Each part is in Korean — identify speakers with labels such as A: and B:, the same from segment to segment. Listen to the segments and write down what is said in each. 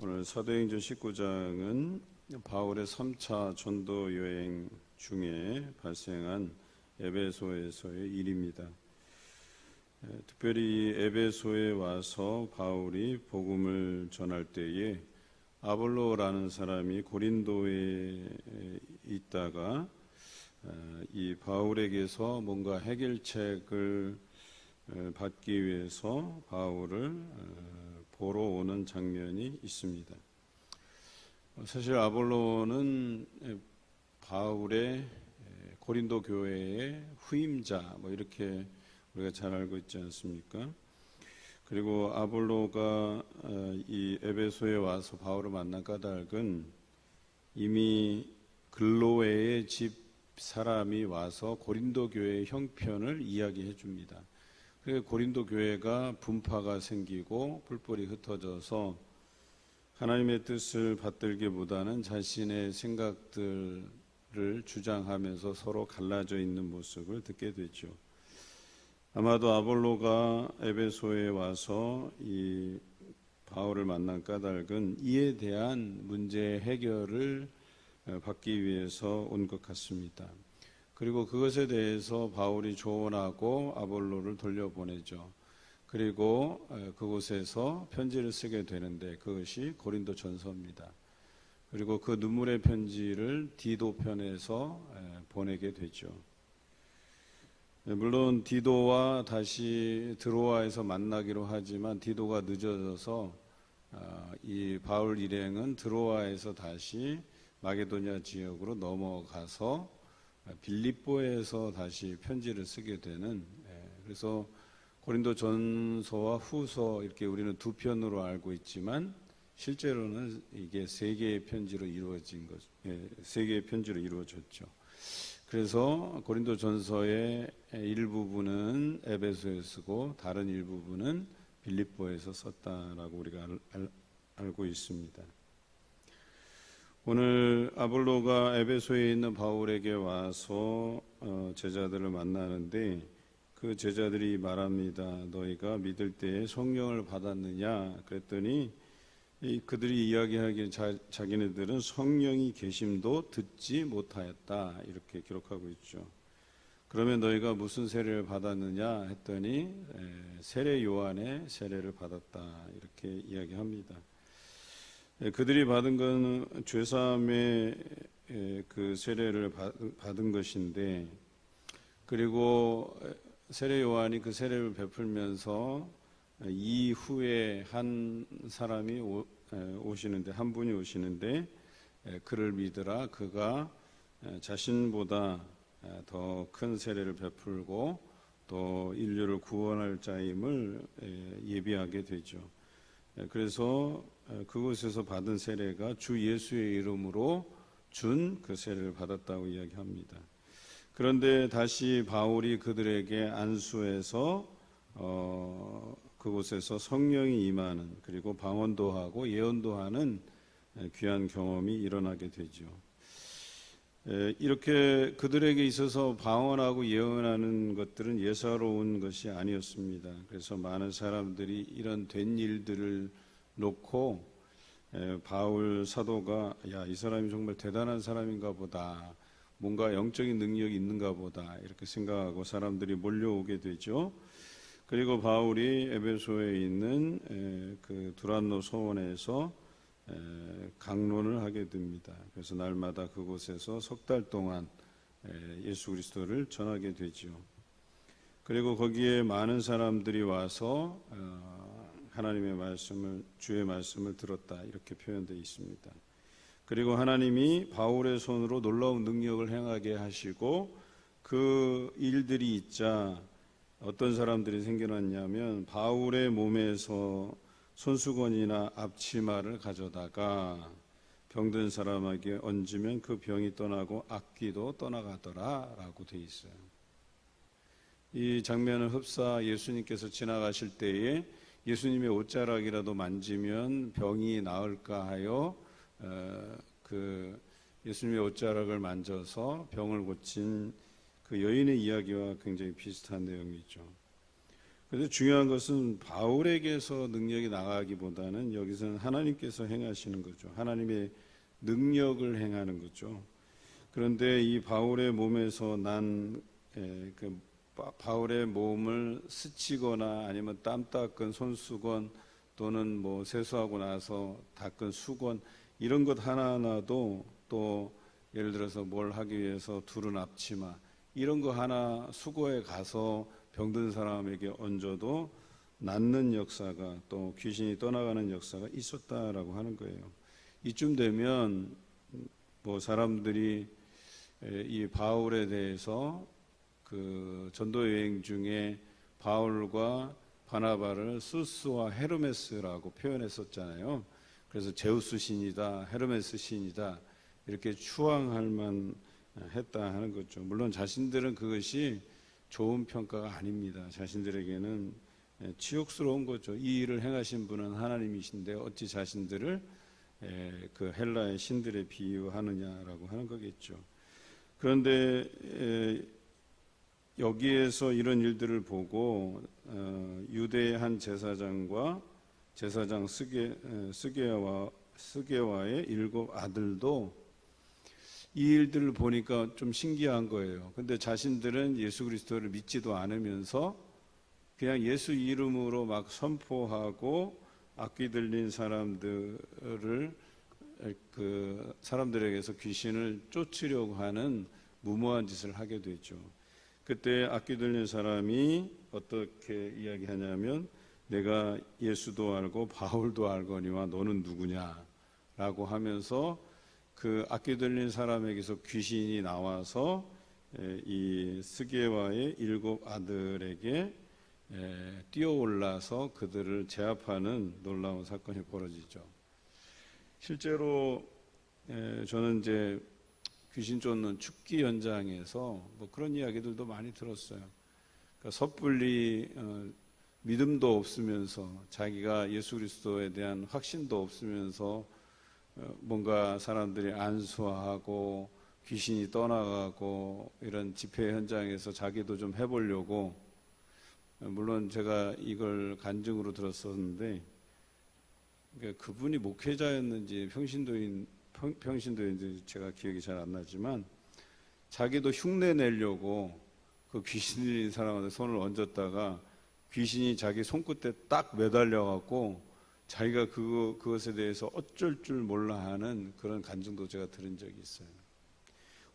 A: 오늘 사도행전 19장은 바울의 3차 전도 여행 중에 발생한 에베소에서의 일입니다. 특별히 에베소에 와서 바울이 복음을 전할 때에 아볼로라는 사람이 고린도에 있다가 이 바울에게서 뭔가 해결책을 받기 위해서 바울을 보러 오는 장면이 있습니다. 사실 아볼로는 바울의 고린도 교회의 후임자 이렇게 우리가 잘 알고 있지 않습니까? 그리고 아볼로가 이 에베소에 와서 바울을 만난 까닭은 이미 글로에의 집 사람이 와서 고린도 교회의 형편을 이야기해 줍니다. 고린도 교회가 분파가 생기고 뿔뿔이 흩어져서 하나님의 뜻을 받들기보다는 자신의 생각들을 주장하면서 서로 갈라져 있는 모습을 듣게 되죠. 아마도 아볼로가 에베소에 와서 이 바울을 만난 까닭은 이에 대한 문제 해결을 받기 위해서 온 것 같습니다. 그리고 그것에 대해서 바울이 조언하고 아볼로를 돌려보내죠. 그리고 그곳에서 편지를 쓰게 되는데 그것이 고린도 전서입니다. 그리고 그 눈물의 편지를 디도 편에서 보내게 되죠. 물론 디도와 다시 드로아에서 만나기로 하지만 디도가 늦어져서 이 바울 일행은 드로아에서 다시 마게도냐 지역으로 넘어가서 빌립보에서 다시 편지를 쓰게 되는, 그래서 고린도 전서와 후서 이렇게 우리는 두 편으로 알고 있지만 실제로는 이게 세 개의 편지로 이루어진 것, 세 개의 편지로 이루어졌죠. 그래서 고린도 전서의 일부분은 에베소에 쓰고 다른 일부분은 빌립보에서 썼다라고 우리가 알고 있습니다. 오늘 아볼로가 에베소에 있는 바울에게 와서 제자들을 만나는데 그 제자들이 말합니다. 너희가 믿을 때에 성령을 받았느냐? 그랬더니 그들이 이야기하기에 자기네들은 성령이 계심도 듣지 못하였다 이렇게 기록하고 있죠. 그러면 너희가 무슨 세례를 받았느냐 했더니 세례 요한의 세례를 받았다 이렇게 이야기합니다. 그들이 받은 것은 죄사함의 그 세례를 받은 것인데, 그리고 세례 요한이 그 세례를 베풀면서 이후에 한 사람이 오시는데, 한 분이 오시는데 그를 믿으라, 그가 자신보다 더 큰 세례를 베풀고 또 인류를 구원할 자임을 예비하게 되죠. 그래서 그곳에서 받은 세례가 주 예수의 이름으로 준 그 세례를 받았다고 이야기합니다. 그런데 다시 바울이 그들에게 안수해서 그곳에서 성령이 임하는, 그리고 방언도 하고 예언도 하는 귀한 경험이 일어나게 되죠. 이렇게 그들에게 있어서 방언하고 예언하는 것들은 예사로운 것이 아니었습니다. 그래서 많은 사람들이 이런 된 일들을 놓고 바울 사도가 이 사람이 정말 대단한 사람인가 보다, 뭔가 영적인 능력이 있는가 보다 이렇게 생각하고 사람들이 몰려오게 되죠. 그리고 바울이 에베소에 있는 그 두란노 서원에서 강론을 하게 됩니다. 그래서 날마다 그곳에서 석 달 동안 예수 그리스도를 전하게 되죠. 그리고 거기에 많은 사람들이 와서 하나님의 말씀을, 주의 말씀을 들었다 이렇게 표현되어 있습니다. 그리고 하나님이 바울의 손으로 놀라운 능력을 행하게 하시고 그 일들이 있자 어떤 사람들이 생겨났냐면 바울의 몸에서 손수건이나 앞치마를 가져다가 병든 사람에게 얹으면 그 병이 떠나고 악귀도 떠나가더라 라고 되어 있어요. 이 장면을 흡사 예수님께서 지나가실 때에 예수님의 옷자락이라도 만지면 병이 나을까 하여 그 예수님의 옷자락을 만져서 병을 고친 그 여인의 이야기와 굉장히 비슷한 내용이죠. 그런데 중요한 것은 바울에게서 능력이 나가기보다는 여기서는 하나님께서 행하시는 거죠. 하나님의 능력을 행하는 거죠. 그런데 이 바울의 몸에서 바울의 몸을 스치거나 아니면 땀 닦은 손수건 또는 뭐 세수하고 나서 닦은 수건 이런 것 하나하나도 또 예를 들어서 뭘 하기 위해서 두른 앞치마 이런 거 하나 수거에 가서 병든 사람에게 얹어도 낫는 역사가 또 귀신이 떠나가는 역사가 있었다라고 하는 거예요. 이쯤 되면 뭐 사람들이 이 바울에 대해서 그 전도 여행 중에 바울과 바나바를 수스와 헤르메스라고 표현했었잖아요. 그래서 제우스 신이다, 헤르메스 신이다 이렇게 추앙할 만했다 하는 거죠. 물론 자신들은 그것이 좋은 평가가 아닙니다. 자신들에게는 치욕스러운 거죠. 이 일을 행하신 분은 하나님이신데 어찌 자신들을 그 헬라의 신들에 비유하느냐라고 하는 거겠죠. 그런데 여기에서 이런 일들을 보고 유대의 한 제사장과 제사장 스게와의 7 아들도 이 일들을 보니까 좀 신기한 거예요. 근데 자신들은 예수 그리스도를 믿지도 않으면서 그냥 예수 이름으로 막 선포하고 악귀 들린 사람들을 그 사람들에게서 귀신을 쫓으려고 하는 무모한 짓을 하게 되죠. 그때 악귀 들린 사람이 어떻게 이야기하냐면 내가 예수도 알고 바울도 알거니와 너는 누구냐라고 하면서 그 악귀 들린 사람에게서 귀신이 나와서 이 스게와의 7 아들에게 뛰어올라서 그들을 제압하는 놀라운 사건이 벌어지죠. 실제로 저는 이제 귀신 쫓는 축기 현장에서 뭐 그런 이야기들도 많이 들었어요. 그러니까 섣불리 믿음도 없으면서 자기가 예수 그리스도에 대한 확신도 없으면서 뭔가 사람들이 안수하고 귀신이 떠나가고 이런 집회 현장에서 자기도 좀 해보려고 물론 제가 이걸 간증으로 들었었는데 그러니까 그분이 목회자였는지 평신도인지 제가 기억이 잘 안 나지만 자기도 흉내 내려고 그 귀신 들린 사람한테 손을 얹었다가 귀신이 자기 손끝에 딱 매달려갖고 자기가 그것에 대해서 어쩔 줄 몰라 하는 그런 간증도 제가 들은 적이 있어요.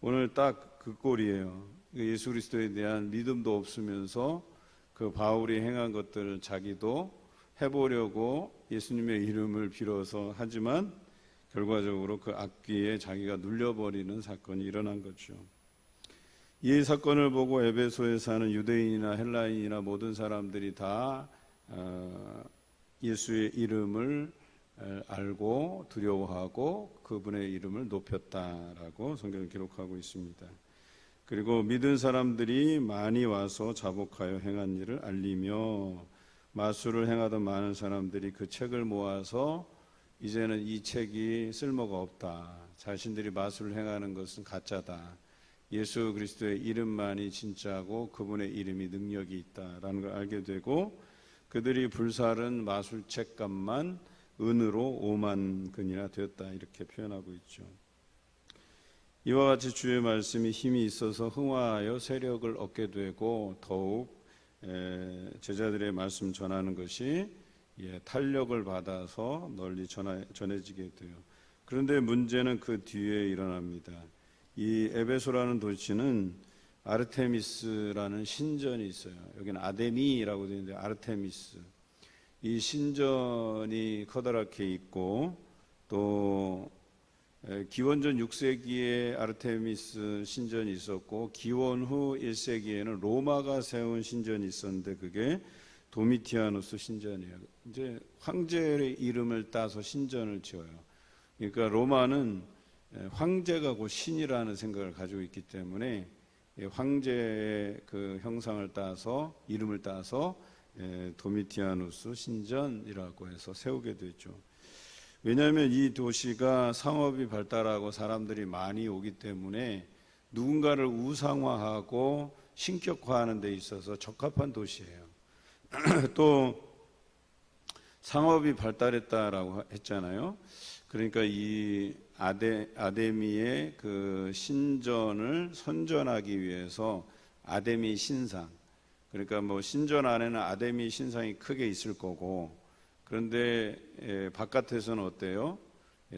A: 오늘 딱 그 꼴이에요. 예수 그리스도에 대한 믿음도 없으면서 그 바울이 행한 것들을 자기도 해보려고 예수님의 이름을 빌어서 하지만 결과적으로 그 악귀에 자기가 눌려버리는 사건이 일어난 거죠. 이 사건을 보고 에베소에 사는 유대인이나 헬라인이나 모든 사람들이 다 예수의 이름을 알고 두려워하고 그분의 이름을 높였다라고 성경을 기록하고 있습니다. 그리고 믿은 사람들이 많이 와서 자복하여 행한 일을 알리며 마술을 행하던 많은 사람들이 그 책을 모아서 이제는 이 책이 쓸모가 없다. 자신들이 마술을 행하는 것은 가짜다. 예수 그리스도의 이름만이 진짜고 그분의 이름이 능력이 있다라는 걸 알게 되고 그들이 불사른 마술책 값만 은으로 5만 근이나 되었다 이렇게 표현하고 있죠. 이와 같이 주의 말씀이 힘이 있어서 흥화하여 세력을 얻게 되고 더욱 제자들의 말씀 전하는 것이 탄력을 받아서 널리 전해지게 돼요. 그런데 문제는 그 뒤에 일어납니다. 이 에베소라는 도시는 아르테미스라는 신전이 있어요. 여기는 아데미라고 되어 있는데 아르테미스. 이 신전이 커다랗게 있고 또 기원전 6세기에 아르테미스 신전이 있었고 기원 후 1세기에는 로마가 세운 신전이 있었는데 그게 도미티아누스 신전이에요. 이제 황제의 이름을 따서 신전을 지어요. 그러니까 로마는 황제가 곧 신이라는 생각을 가지고 있기 때문에 황제의 그 형상을 따서 이름을 따서 도미티아누스 신전이라고 해서 세우게 되죠. 왜냐하면 이 도시가 상업이 발달하고 사람들이 많이 오기 때문에 누군가를 우상화하고 신격화하는 데 있어서 적합한 도시예요. 또 상업이 발달했다라고 했잖아요. 그러니까 이 아데미의 그 신전을 선전하기 위해서 아데미 신상, 그러니까 뭐 신전 안에는 아데미 신상이 크게 있을 거고, 그런데 바깥에서는 어때요?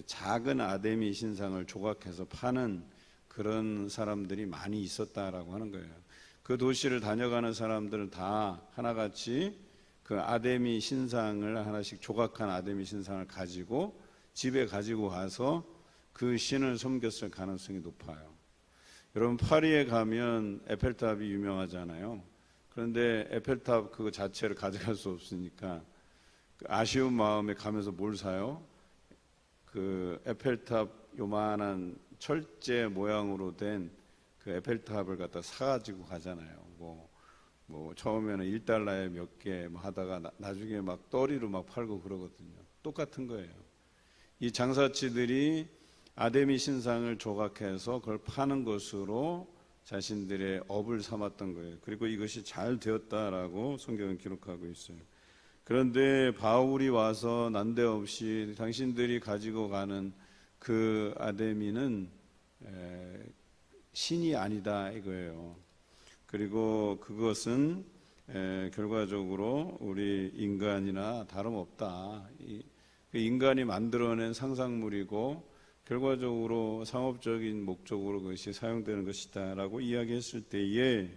A: 작은 아데미 신상을 조각해서 파는 그런 사람들이 많이 있었다라고 하는 거예요. 그 도시를 다녀가는 사람들은 다 하나같이 그 아데미 신상을 하나씩 조각한 아데미 신상을 가지고 집에 가지고 가서 그 신을 섬겼을 가능성이 높아요. 여러분, 파리에 가면 에펠탑이 유명하잖아요. 그런데 에펠탑 그거 자체를 가져갈 수 없으니까 그 아쉬운 마음에 가면서 뭘 사요? 그 에펠탑 요만한 철제 모양으로 된 그 에펠탑을 갖다 사가지고 가잖아요. 뭐 처음에는 1달러에 몇 개 하다가 나중에 막 떠리로 막 팔고 그러거든요. 똑같은 거예요. 이 장사치들이 아데미 신상을 조각해서 그걸 파는 것으로 자신들의 업을 삼았던 거예요. 그리고 이것이 잘 되었다라고 성경은 기록하고 있어요. 그런데 바울이 와서 난데없이 당신들이 가지고 가는 그 아데미는 신이 아니다 이거예요. 그리고 그것은 결과적으로 우리 인간이나 다름없다. 인간이 만들어낸 상상물이고 결과적으로 상업적인 목적으로 그것이 사용되는 것이다 라고 이야기했을 때에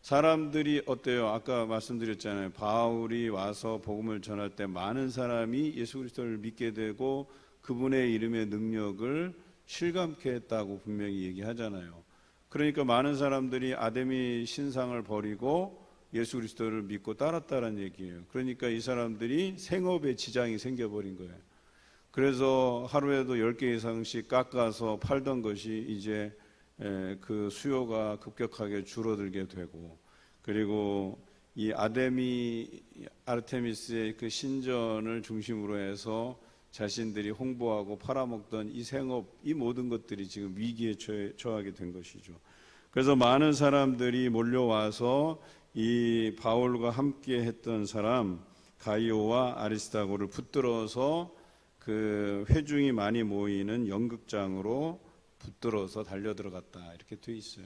A: 사람들이 어때요? 아까 말씀드렸잖아요. 바울이 와서 복음을 전할 때 많은 사람이 예수 그리스도를 믿게 되고 그분의 이름의 능력을 실감케 했다고 분명히 얘기하잖아요. 그러니까 많은 사람들이 아데미 신상을 버리고 예수 그리스도를 믿고 따랐다는 얘기예요. 그러니까 이 사람들이 생업에 지장이 생겨버린 거예요. 그래서 하루에도 10개 이상씩 깎아서 팔던 것이 이제 그 수요가 급격하게 줄어들게 되고, 그리고 이 아르테미스의 그 신전을 중심으로 해서 자신들이 홍보하고 팔아먹던 이 생업, 이 모든 것들이 지금 위기에 처하게 된 것이죠. 그래서 많은 사람들이 몰려와서 이 바울과 함께 했던 사람 가이오와 아리스타고를 붙들어서 그 회중이 많이 모이는 연극장으로 붙들어서 달려들어갔다 이렇게 돼 있어요.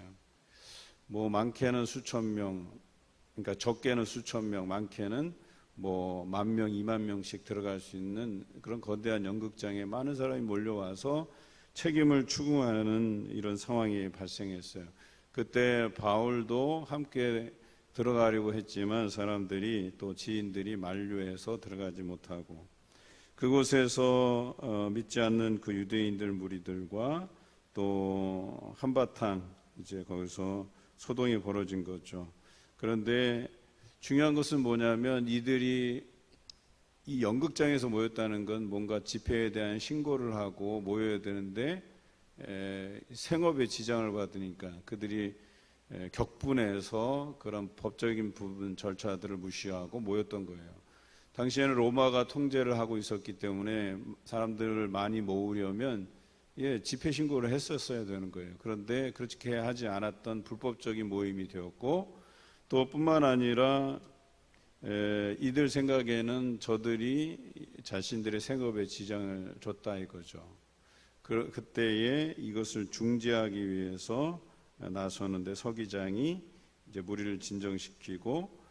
A: 뭐 많게는 수천 명, 그러니까 적게는 수천 명, 많게는 뭐 10,000명, 20,000명씩 들어갈 수 있는 그런 거대한 연극장에 많은 사람이 몰려와서 책임을 추궁하는 이런 상황이 발생했어요. 그때 바울도 함께 들어가려고 했지만 사람들이 또 지인들이 만류해서 들어가지 못하고, 그곳에서 믿지 않는 그 유대인들 무리들과 또 한바탕 이제 거기서 소동이 벌어진 거죠. 그런데 중요한 것은 뭐냐면 이들이 이 연극장에서 모였다는 건 뭔가 집회에 대한 신고를 하고 모여야 되는데 생업에 지장을 받으니까 그들이 격분해서 그런 법적인 부분 절차들을 무시하고 모였던 거예요. 당시에는 로마가 통제를 하고 있었기 때문에 사람들을 많이 모으려면 집회 신고를 했었어야 되는 거예요. 그런데 그렇게 하지 않았던 불법적인 모임이 되었고, 또 뿐만 아니라 이들 생각에는 저들이 자신들의 생업에 지장을 줬다 이거죠. 그때에 이것을 중지하기 위해서 나서는데 서기장이 이제 무리를 진정시키고,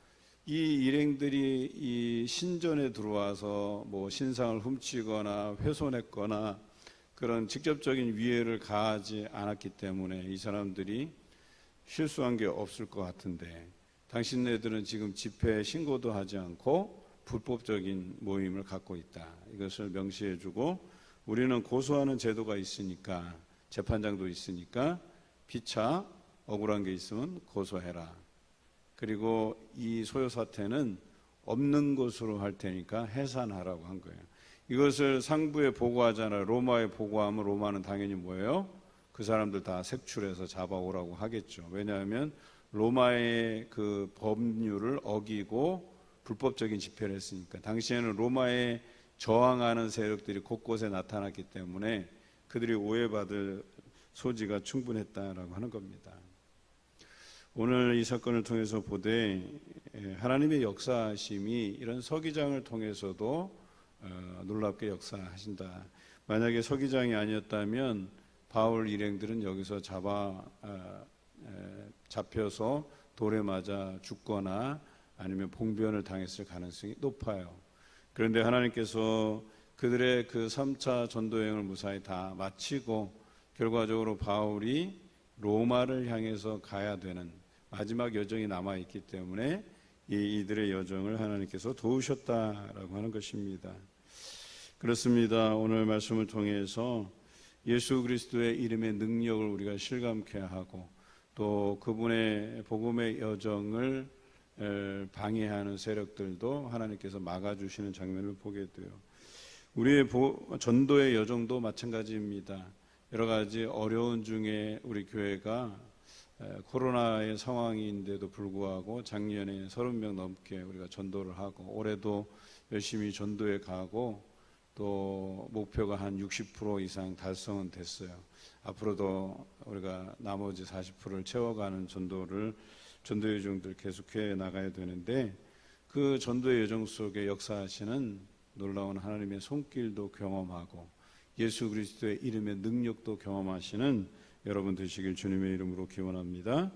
A: 이 일행들이 이 신전에 들어와서 뭐 신상을 훔치거나 훼손했거나 그런 직접적인 위해를 가하지 않았기 때문에 이 사람들이 실수한 게 없을 것 같은데, 당신네들은 지금 집회에 신고도 하지 않고 불법적인 모임을 갖고 있다. 이것을 명시해주고, 우리는 고소하는 제도가 있으니까, 재판장도 있으니까 피차 억울한 게 있으면 고소해라. 그리고 이 소요 사태는 없는 것으로 할 테니까 해산하라고 한 거예요. 이것을 상부에 보고하잖아요. 로마에 보고하면 로마는 당연히 뭐예요? 그 사람들 다 색출해서 잡아오라고 하겠죠. 왜냐하면 로마의 그 법률을 어기고 불법적인 집회를 했으니까. 당시에는 로마에 저항하는 세력들이 곳곳에 나타났기 때문에 그들이 오해받을 소지가 충분했다라고 하는 겁니다. 오늘 이 사건을 통해서 보되 하나님의 역사하심이 이런 서기장을 통해서도 놀랍게 역사하신다. 만약에 서기장이 아니었다면 바울 일행들은 여기서 잡혀서 돌에 맞아 죽거나 아니면 봉변을 당했을 가능성이 높아요. 그런데 하나님께서 그들의 그 3차 전도여행을 무사히 다 마치고 결과적으로 바울이 로마를 향해서 가야 되는 마지막 여정이 남아있기 때문에 이들의 여정을 하나님께서 도우셨다라고 하는 것입니다. 그렇습니다. 오늘 말씀을 통해서 예수 그리스도의 이름의 능력을 우리가 실감케 하고 또 그분의 복음의 여정을 방해하는 세력들도 하나님께서 막아주시는 장면을 보게 돼요. 우리의 전도의 여정도 마찬가지입니다. 여러 가지 어려운 중에 우리 교회가 코로나의 상황인데도 불구하고 작년에 30명 넘게 우리가 전도를 하고 올해도 열심히 전도에 가고 또 목표가 한 60% 이상 달성은 됐어요. 앞으로도 우리가 나머지 40%를 채워가는 전도의 여정들 계속해 나가야 되는데 그 전도의 여정 속에 역사하시는 놀라운 하나님의 손길도 경험하고 예수 그리스도의 이름의 능력도 경험하시는 여러분 되시길 주님의 이름으로 기원합니다.